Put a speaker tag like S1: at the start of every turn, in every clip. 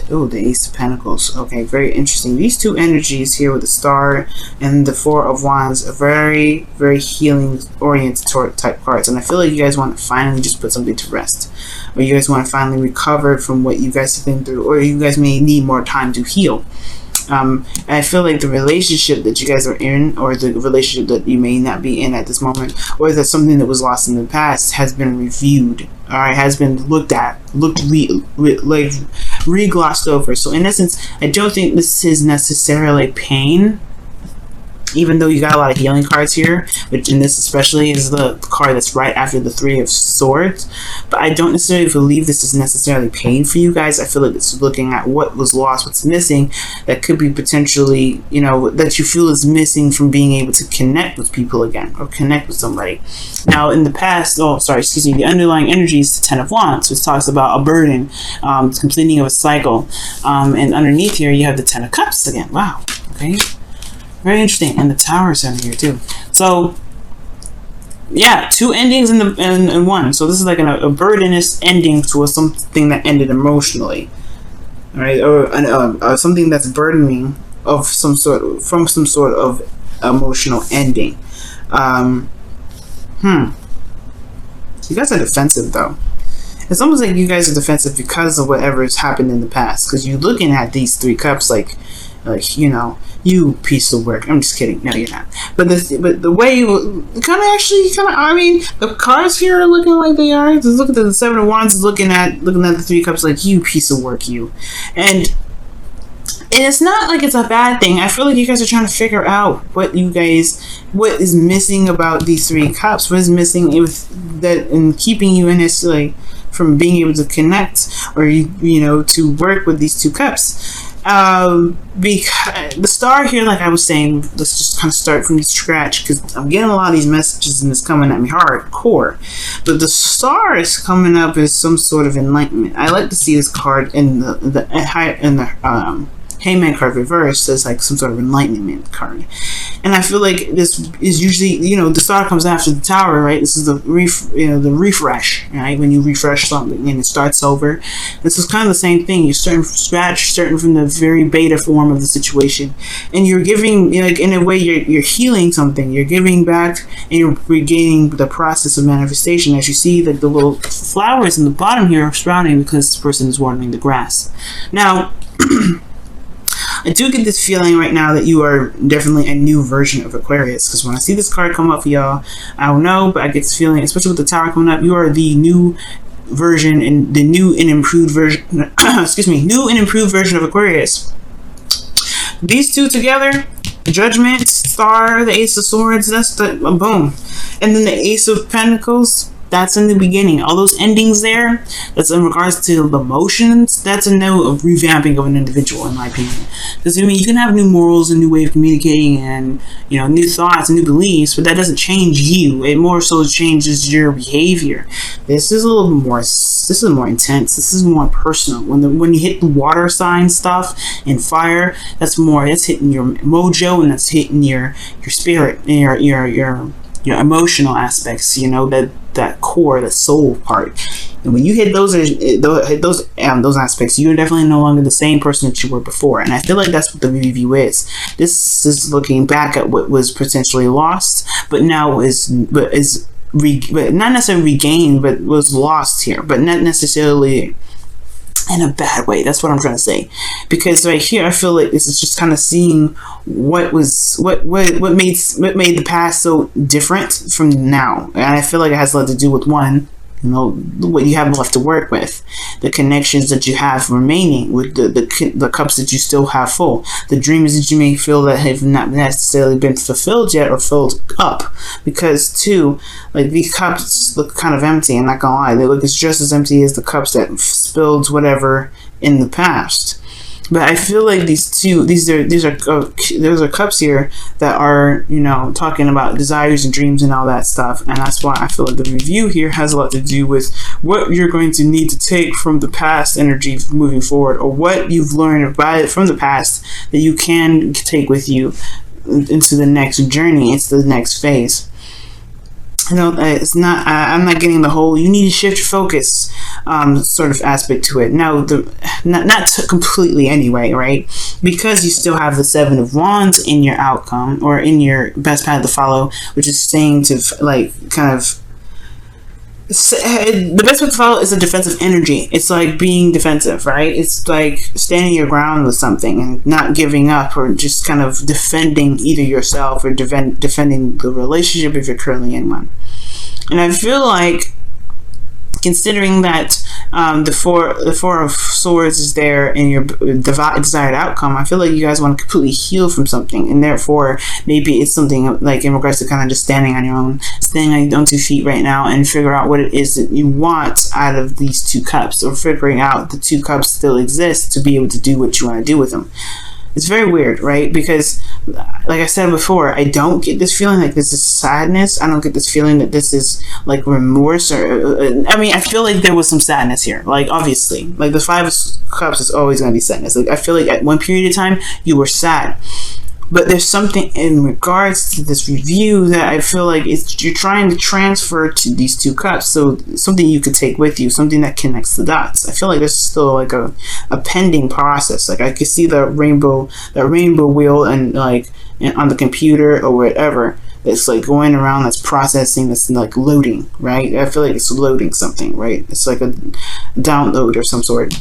S1: Oh, the Ace of Pentacles. Okay, very interesting. These two energies here with the Star and the Four of Wands are very, very healing oriented type cards. And I feel like you guys want to finally just put something to rest. Or you guys want to finally recover from what you guys have been through. Or you guys may need more time to heal. And I feel like the relationship that you guys are in, or the relationship that you may not be in at this moment, or that something that was lost in the past has been reviewed, alright, has been looked at, re-glossed over. So in essence, I don't think this is necessarily pain, even though you got a lot of healing cards here, which in this especially is the card that's right after the Three of Swords. But I don't necessarily believe this is necessarily pain for you guys. I feel like it's looking at what was lost, what's missing, that could be potentially, you know, that you feel is missing from being able to connect with people again, or connect with somebody. Now, in the past, the underlying energy is the Ten of Wands, which talks about a burden, completing of a cycle. And underneath here, you have the Ten of Cups again. Wow. Okay. Very interesting, and the Tower's in here too. So, yeah, two endings in one. So this is like a burdenous ending to something that ended emotionally, all right, or something that's burdening of some sort of emotional ending. You guys are defensive though. It's almost like you guys are defensive because of whatever has happened in the past. Because you're looking at these three cups like you know, you piece of work. I'm just kidding. No, you're not. But the way you I mean, the cards here are looking like they are. Just look at the Seven of Wands is looking at the three cups like, you piece of work, you. And it's not like it's a bad thing. I feel like you guys are trying to figure out what is missing about these three cups. What is missing in keeping you in this, like, from being able to connect, or you know, to work with these two cups. Because the Star here, like I was saying, let's just kind of start from scratch, because I'm getting a lot of these messages and it's coming at me hardcore. But the Star is coming up as some sort of enlightenment. I like to see this card in the Hangman card reversed as like some sort of enlightenment card. And I feel like this is usually, you know, the Star comes after the Tower, right? This is the refresh, right? When you refresh something and it starts over. This is kind of the same thing. You're starting from scratch, starting from the very beta form of the situation, and you're giving, like, in a way, you're healing something. You're giving back, and you're regaining the process of manifestation. As you see that the little flowers in the bottom here are sprouting because this person is watering the grass. Now, I do get this feeling right now that you are definitely a new version of Aquarius, because when I see this card come up for y'all, I don't know, but I get this feeling, especially with the Tower coming up, you are the new version and the new and improved version new and improved version of Aquarius. These two together, Judgment, Star, the Ace of Swords, that's the boom. And then the Ace of Pentacles, that's in the beginning. All those endings there, that's in regards to the emotions, that's a no revamping of an individual, in my opinion. Because, I mean, you can have new morals, a new way of communicating, and, you know, new thoughts, new beliefs, but that doesn't change you. It more so changes your behavior. This is a little more, this is more intense. This is more personal. When you hit the water sign stuff and fire, that's hitting your mojo, and that's hitting your spirit and your emotional aspects, you know, that core, the soul part. And when you hit those aspects, you're definitely no longer the same person that you were before. And I feel like that's what the review is. This is looking back at what was potentially lost, but now is not necessarily regained, but was lost here, but not necessarily in a bad way. That's what I'm trying to say. Because right here, I feel like this is just kind of seeing what made the past so different from now. And I feel like it has a lot to do with, one, you know, what you have left to work with, the connections that you have remaining with the cups that you still have full, the dreams that you may feel that have not necessarily been fulfilled yet or filled up. Because, two, like, these cups look kind of empty. I'm not gonna lie, they look just as empty as the cups that spilled whatever in the past. But I feel like these are cups here that are, you know, talking about desires and dreams and all that stuff. And that's why I feel like the review here has a lot to do with what you're going to need to take from the past energy moving forward, or what you've learned from the past that you can take with you into the next journey, into the next phase. I don't. It's not. I'm not getting the whole. You need to shift your focus, sort of aspect to it. Now, not completely anyway, right? Because you still have the Seven of Wands in your outcome or in your best path to follow, which is saying to like kind of. The best way to follow is a defensive energy. It's like being defensive, right? It's like standing your ground with something and not giving up, or just kind of defending either yourself or defending the relationship if you're currently in one. And I feel like, considering that the four of swords is there in your desired outcome, I feel like you guys want to completely heal from something, and therefore maybe it's something like in regards to kind of just standing on your own, standing on 2 feet right now, and figure out what it is that you want out of these 2 cups, or figuring out the 2 cups still exist to be able to do what you want to do with them. It's very weird, right? Because, like I said before, I don't get this feeling like this is sadness. I don't get this feeling that this is like remorse, or I mean, I feel like there was some sadness here. Like, obviously, like the 5 of Cups is always going to be sadness. Like, I feel like at one period of time you were sad, but there's something in regards to this review that I feel like you're trying to transfer to these 2 cups. So something you could take with you, something that connects the dots. I feel like there's still like a pending process. Like, I could see the rainbow wheel and like on the computer or whatever. It's like going around, that's processing, that's like loading, right? I feel like it's loading something, right? It's like a download or some sort.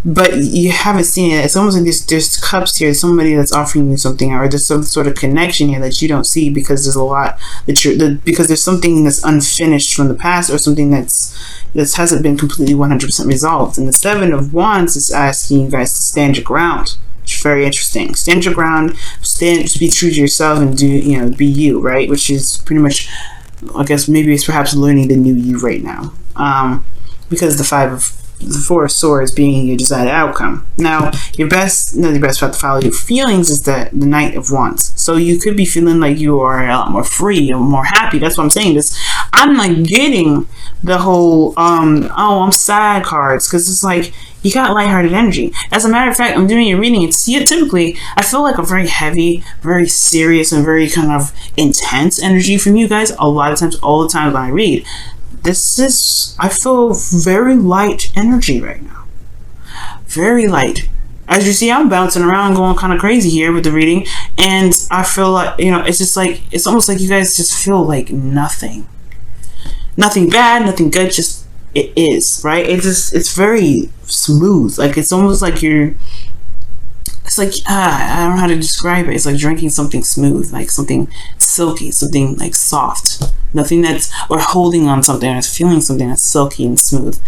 S1: But you haven't seen it. It's almost like there's cups here, somebody that's offering you something, or there's some sort of connection here that you don't see, because there's a lot that because there's something that's unfinished from the past, or something that hasn't been completely 100% resolved. And the 7 of Wands is asking you guys to stand your ground. It's very interesting. Stand your ground, just be true to yourself, and be you, right? Which is pretty much, I guess maybe it's perhaps learning the new you right now. Because the 4 of Swords being your desired outcome. Now, your best path to follow your feelings is the Knight of Wands. So you could be feeling like you are a lot more free or more happy. That's why I'm saying this. I'm like getting the whole oh, I'm sad cards, because it's like you got lighthearted energy. As a matter of fact, I'm doing your reading. It's typically, I feel like a very heavy, very serious, and very kind of intense energy from you guys. A lot of times, all the time when I read. I feel very light energy right now. Very light. As you see, I'm bouncing around, going kind of crazy here with the reading, and I feel like, it's just like, it's almost like you guys just feel like nothing. Nothing bad, nothing good, just it is, right? It's very smooth. Like, it's almost like it's like, I don't know how to describe it. It's like drinking something smooth, like something silky, something like soft. Nothing or holding on something, or feeling something that's silky and smooth.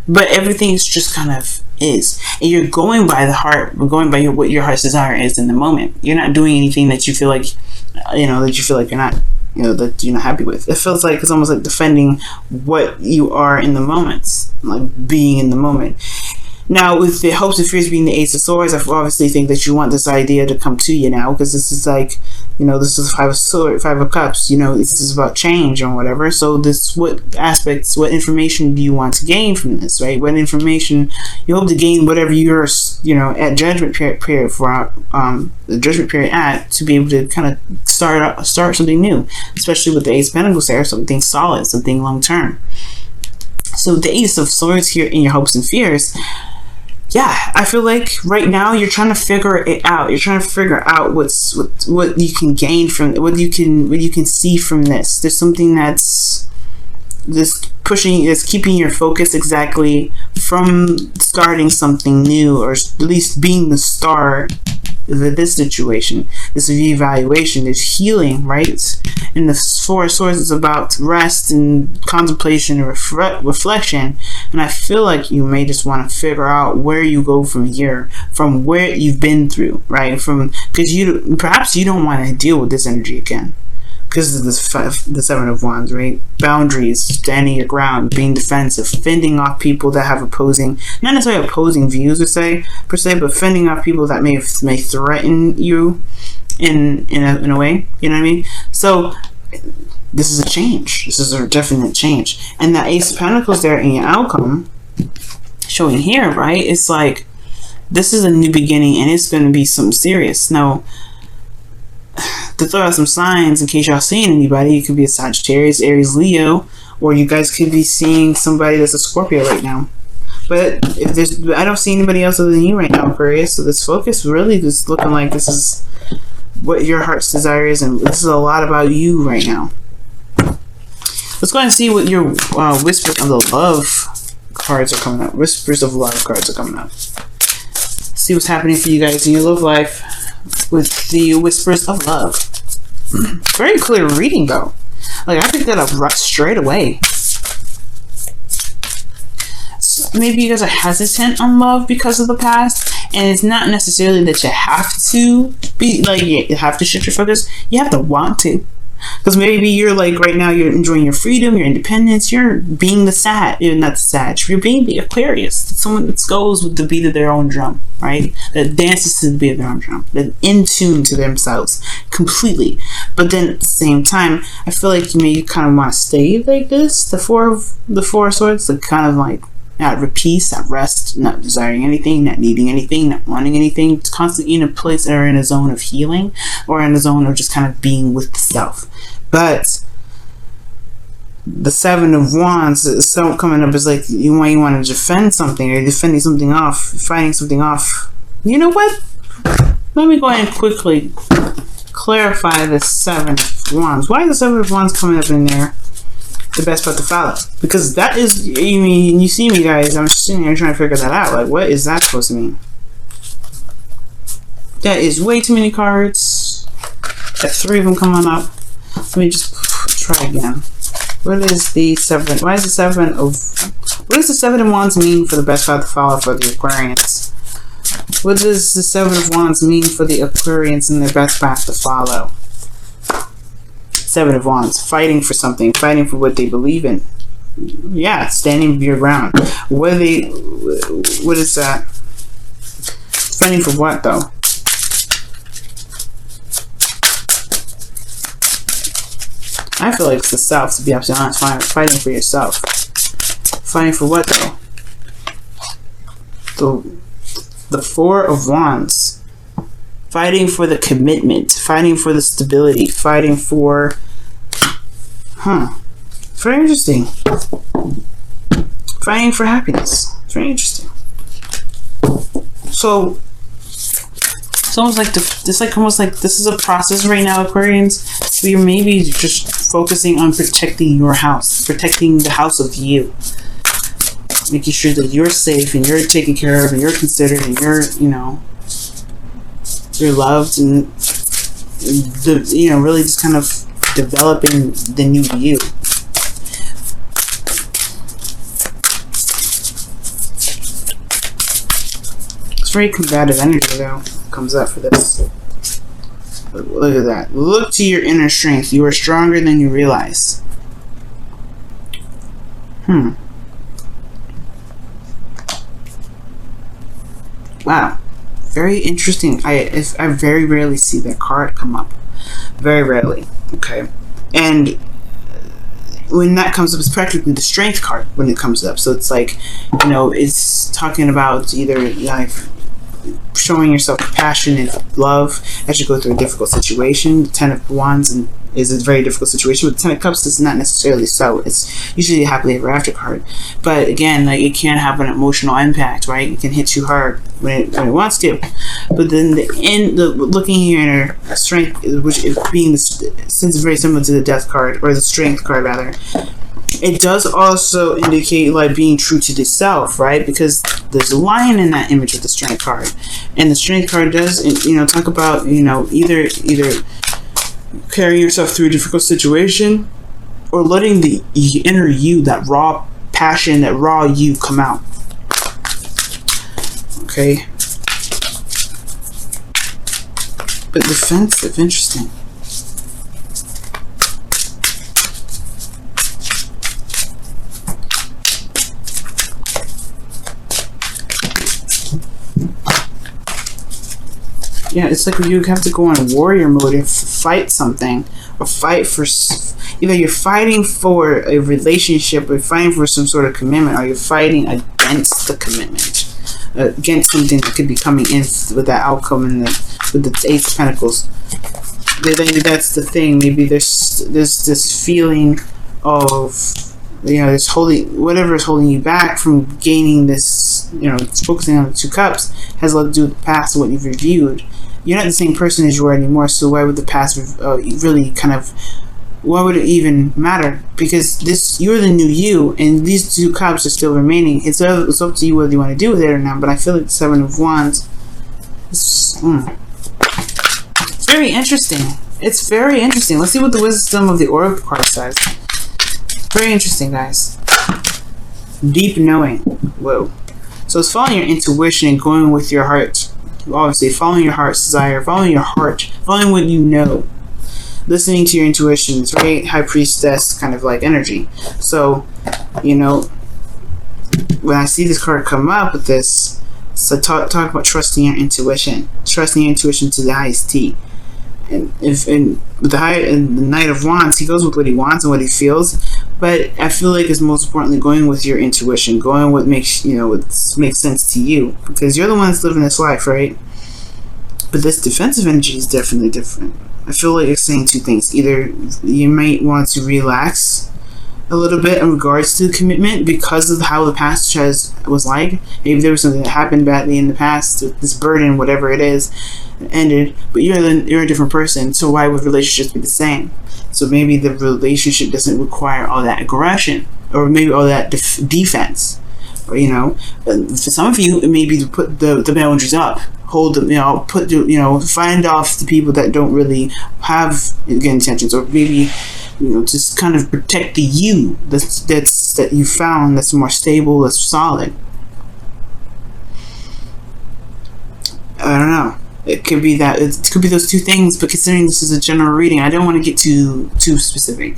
S1: But everything's just kind of is. And you're going by the heart, we're going by what your heart's desire is in the moment. You're not doing anything that you feel like, you're not, that you're not happy with. It feels like it's almost like defending what you are in the moments, like being in the moment. Now, with the hopes and fears being the Ace of Swords, I obviously think that you want this idea to come to you now, because this is like, this is Five of Cups. This is about change or whatever. So what information do you want to gain from this, right? What information you hope to gain, whatever you're, at judgment period for the judgment period to be able to kind of start something new, especially with the Ace of Pentacles there, something solid, something long term. So the Ace of Swords here in your hopes and fears. Yeah, I feel like right now you're trying to figure it out. You're trying to figure out what you can gain from, what you can see from this. There's something that's keeping your focus exactly from starting something new, or at least being the star of this situation, this reevaluation, this healing, right? And the Four of Swords is about rest and contemplation and reflection. And I feel like you may just want to figure out where you go from here, from where you've been through, right? Because perhaps you don't want to deal with this energy again. Because of the Seven of Wands, right? Boundaries, standing your ground, being defensive, fending off people that have not necessarily opposing views per se, but fending off people that may threaten you in a way. You know what I mean? So this is a change. This is a definite change. And the Ace of Pentacles there in your outcome, showing here, right? It's like, this is a new beginning, and it's going to be something serious. Now, to throw out some signs in case y'all seeing anybody, it could be a Sagittarius, Aries, Leo, or you guys could be seeing somebody that's a Scorpio right now. But if there's, I don't see anybody else other than you right now, Aquarius. So this focus really just looking like this is what your heart's desire is, and this is a lot about you right now. Let's go ahead and see what your Whispers of the Love cards are coming up. Whispers of Love cards are coming up. See what's happening for you guys in your love life with the Whispers of Love. Very clear reading, though. Like, I picked that up right straight away. So maybe you guys are hesitant on love because of the past, and it's not necessarily that you have to be, like, you have to shift your focus. You have to want to. Because maybe you're like, right now, you're enjoying your freedom, your independence, you're being the Sag, you're not the Sag, you're being the Aquarius. Someone that goes with the beat of their own drum, right? That dances to the beat of their own drum, that in tune to themselves completely. But then at the same time, I feel like you kind of want to stay like this, the Four of Swords, the kind of like at peace, at rest, not desiring anything, not needing anything, not wanting anything, constantly in a place or in a zone of healing, or in a zone of just kind of being with the self. But the Seven of Wands is so coming up is like you want to defend something, or you're defending something off, fighting something off. You know what? Let me go ahead and quickly clarify the Seven of Wands. Why is the Seven of Wands coming up in there? The best path to follow, because that is, you mean, you see me guys, I'm sitting here trying to figure that out. Like, what is that supposed to mean? That is way too many cards. Got 3 of them coming up. Let me just try again. What is the seven? Why is the Seven of? What does the Seven of Wands mean for the best path to follow for the Aquarians? What does the Seven of Wands mean for the Aquarians and their best path to follow? Seven of Wands, fighting for something, fighting for what they believe in. Yeah, standing your ground. What are they? What is that? Fighting for what, though? I feel like it's the self, to be absolutely honest. Fighting for yourself. Fighting for what, though? The Four of Wands. Fighting for the commitment. Fighting for the stability. Fighting for... Very interesting. Fighting for happiness. Very interesting. So... It's almost like almost like this is a process right now, Aquarians. Where you're maybe just focusing on protecting your house, protecting the house of you, making sure that you're safe and you're taken care of and you're considered and you're, you're loved, and really just kind of developing the new you. It's very combative energy, though. Comes up for this. Look at that. Look to your inner strength. You are stronger than you realize. Wow. Very interesting. I very rarely see that card come up. Very rarely. Okay. And when that comes up, it's practically the strength card when it comes up. So it's like, it's talking about either like showing yourself compassion and love as you go through a difficult situation. The Ten of Wands is a very difficult situation, but the Ten of Cups is not necessarily so. It's usually a happily ever after card. But again, like, it can have an emotional impact, right? It can hit you hard when it wants to. But then looking here at her strength, which is being since it's very similar to the Death card, or the Strength card rather, it does also indicate like being true to the self, right? Because there's a lion in that image of the Strength card, and the Strength card does, talk about either carrying yourself through a difficult situation, or letting the inner you, that raw passion, that raw you come out. Okay, but defensive, interesting. Yeah, it's like you have to go on warrior mode and fight something, or fight for, either you're fighting for a relationship, or fighting for some sort of commitment, or you're fighting against the commitment, against something that could be coming in with that outcome, with the Ace of Pentacles. that's the thing. Maybe there's this feeling of, you know, this holding, whatever is holding you back from gaining this, you know, focusing on the 2 cups has a lot to do with the past and what you've reviewed. You're not the same person as you were anymore, so why would the past really kind of, why would it even matter? Because you're the new you, and these 2 cups are still remaining. It's up to you whether you want to do with it or not, but I feel like the 7 of Wands, it's very interesting. It's very interesting. Let's see what the wisdom of the Oracle card says. Very interesting, guys. Deep knowing. Whoa. So it's following your intuition and going with your heart. Obviously, following your heart's desire, following your heart, following what you know. Listening to your intuition. It's very High Priestess kind of like energy. So, you know, when I see this card come up with this, so talk about trusting your intuition. Trusting your intuition to the highest T. And with the Knight of Wands, he goes with what he wants and what he feels. But I feel like it's most importantly going with your intuition, going with what makes sense to you, because you're the one that's living this life, right? But this defensive energy is definitely different. I feel like it's saying 2 things. Either you might want to relax a little bit in regards to the commitment because of how the past was like. Maybe there was something that happened badly in the past, this burden, whatever it is, ended. But you're a different person, so why would relationships be the same? So maybe the relationship doesn't require all that aggression, or maybe all that defense. Or, you know, for some of you, it may be to put the boundaries up, hold them, you know, find off the people that don't really have good intentions, or maybe, you know, just kind of protect the you that you found that's more stable, that's solid. I don't know. It could be that. It could be those 2 things. But considering this is a general reading, I don't want to get too specific.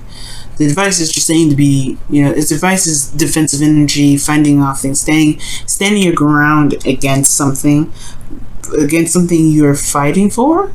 S1: The advice is just saying to be, you know, its advice is defensive energy, finding off things, standing your ground against something you're fighting for,